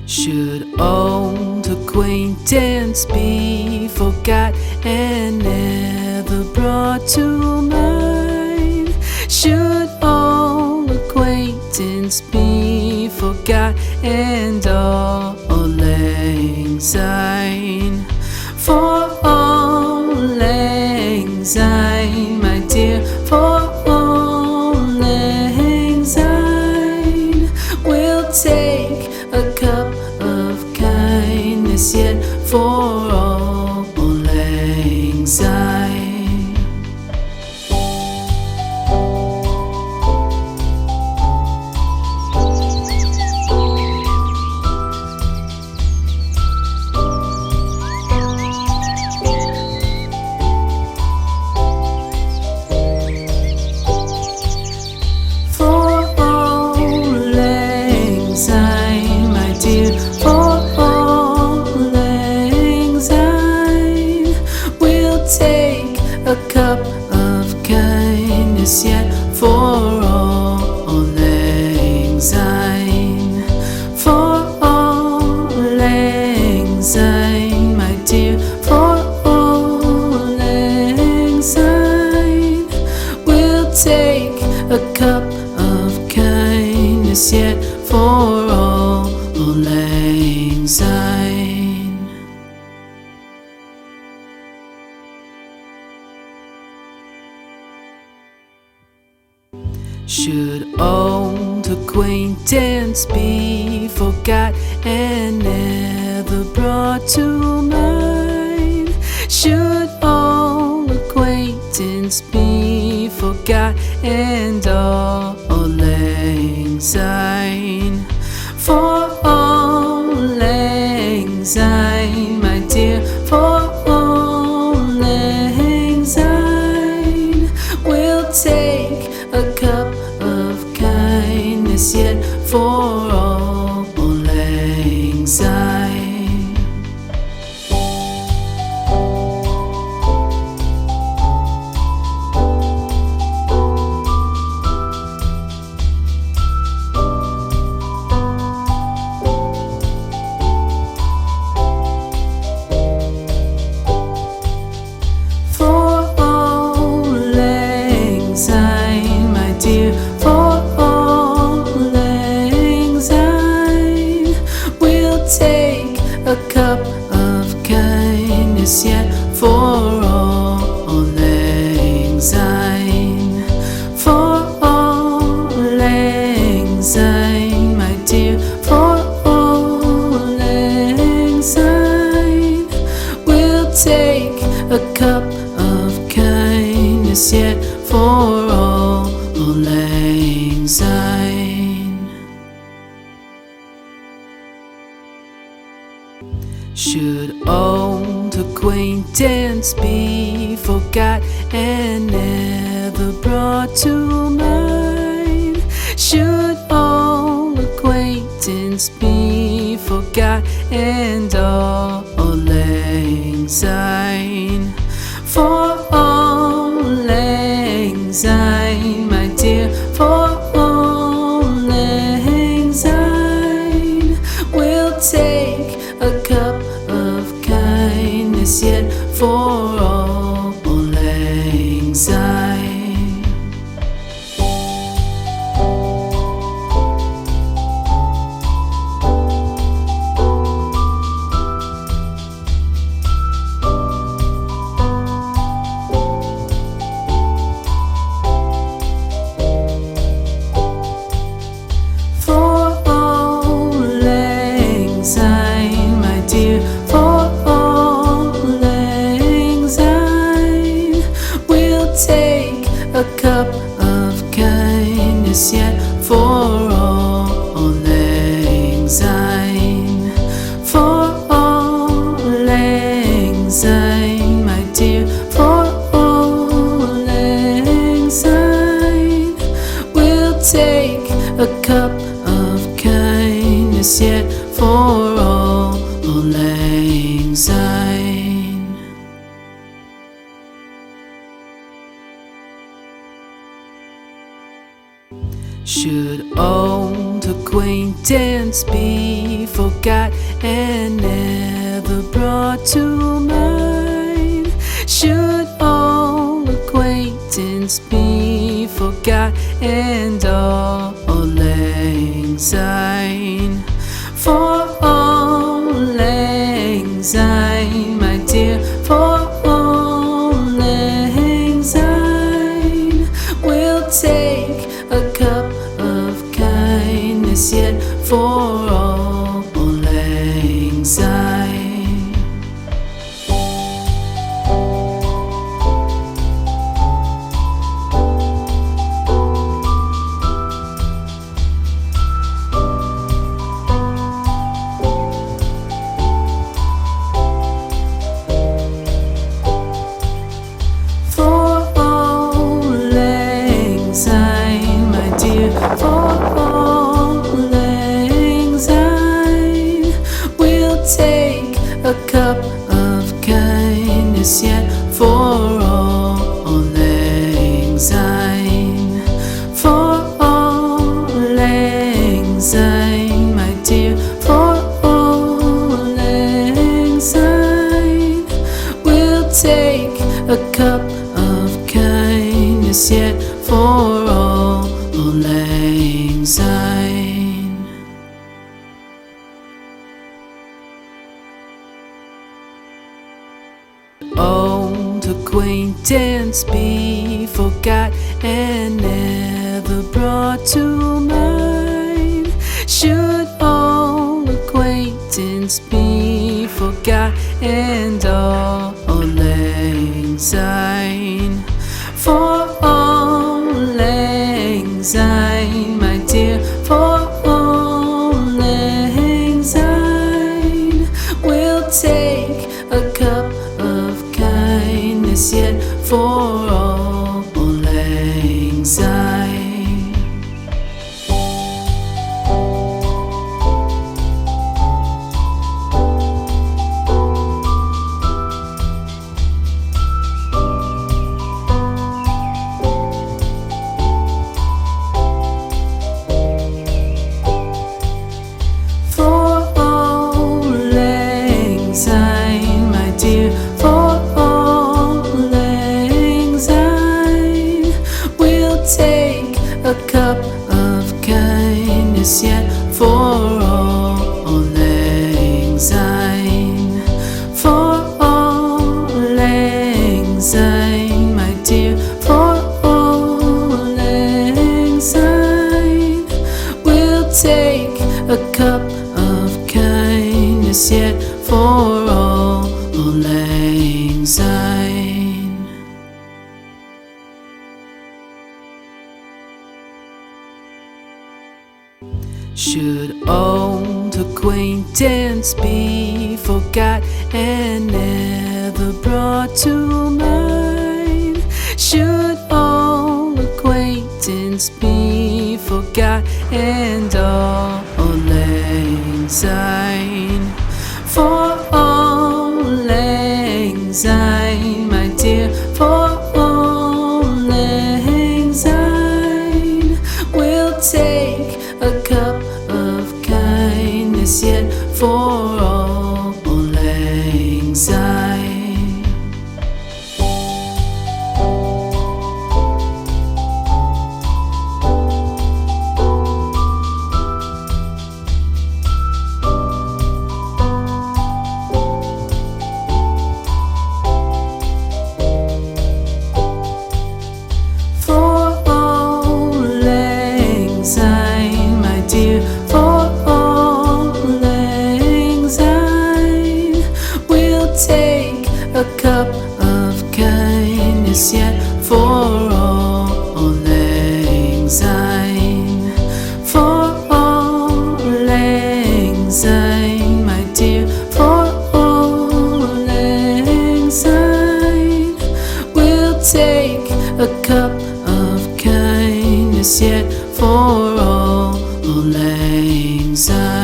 Should old acquaintance be forgot and never brought to mind? Should old acquaintance be forgot and all lang syne? For all lang syne, my dear, for all lang syne, we'll take a cup of kindness yet for all lang syne. A cup of kindness yet for all lang syne. For all lang syne, my dear, for all lang syne, we'll take a cup of kindness yet for all lang syne. Should old acquaintance be forgot and never brought to mind? Should old acquaintance be forgot and all lang syne? For all lang syne, my dear, for all lang syne, we'll take a cup of kindness yet for all lang syne. For all lang syne, my dear, for all lang syne, we'll take a cup of kindness yet for all lang syne. For all lang syne, my dear, for all lang syne, we'll take a cup of kindness yet for all lang syne. Should old acquaintance be forgot and never brought to mind? Should old acquaintance be forgot and all lang syne? For all lang syne, my dear, for all lang syne, we'll take a cup of kindness yet for all lang syne. A cup of kindness yet for all lang syne. For all lang syne, my dear, for all lang syne, we'll take a cup of kindness yet for all lang syne. Should old acquaintance be forgot and never brought to mind? Should all acquaintance be forgot and all lang syne? For all lang syne, my dear, for all lang syne, we'll take a cup of kindness yet for all lang syne. For all lang syne, we'll take a cup of kindness yet for all lang syne. For all lang syne, my dear, for all lang syne, we'll take a cup of kindness yet for all lang syne. Old acquaintance be forgot and never brought to mind? Should all acquaintance be forgot and all lang syne? For all lang syne, my dear, for all lang syne, we'll take a cup of kindness yet for all lang syne. A cup of kindness yet for all lang syne. For all lang syne, my dear, for all lang syne, we'll take a cup of kindness yet for all lang syne. Should old acquaintance be forgot and never brought to mind? Should all acquaintance be forgot and all lang syne? For all lang syne, my dear, for all lang syne, we'll take a cup of kindness yet for all lang syne. A cup of kindness yet for all lang syne. For all lang syne, my dear, for all lang syne, we'll take a cup of kindness yet for all lang syne.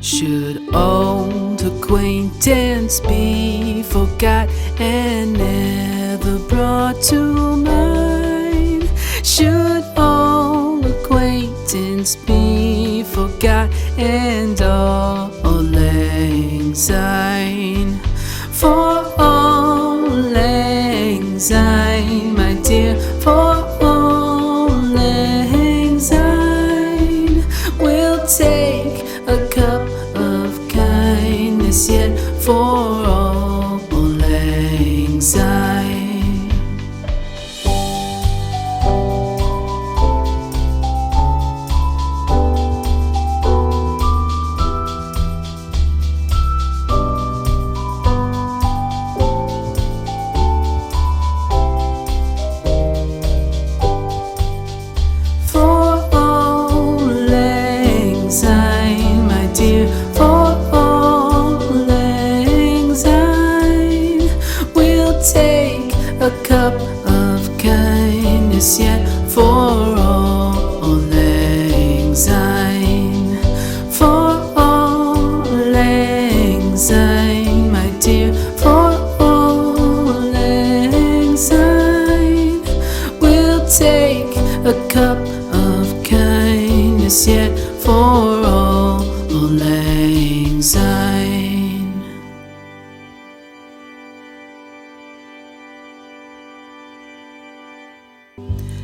Should old acquaintance be forgot and never never brought to mind. Should all acquaintance be forgot and all lang syne? For all lang syne, my dear, for all lang syne, we'll take a cup of kindness yet for all lang syne. Take a cup of kindness yet for all lang syne. For all lang syne, my dear, for all lang syne, we'll take a cup of kindness yet for all lang syne.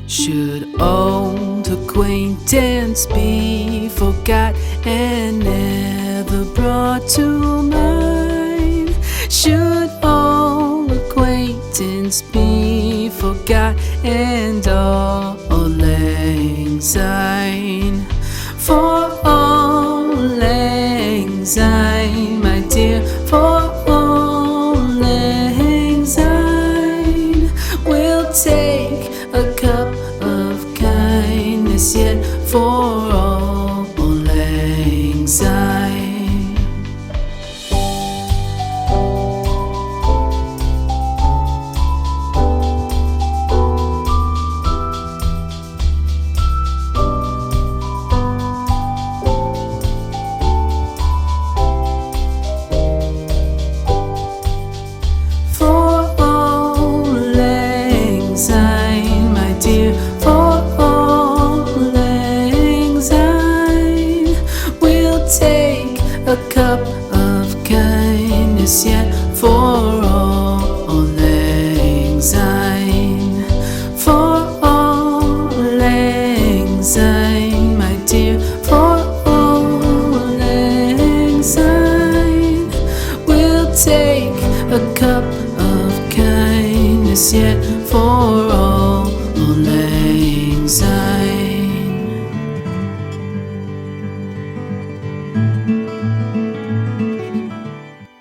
Should old acquaintance be forgot and never brought to mind? Should old acquaintance be forgot and all lang syne? For all lang syne, my dear, for all lang syne, we'll take a cup of kindness yet for all lang syne. For all lang syne, my dear, for all lang syne, we'll take a cup of kindness yet for all lang syne. For all lang syne, my dear, for all lang syne, we'll take a cup of kindness yet for all lang syne.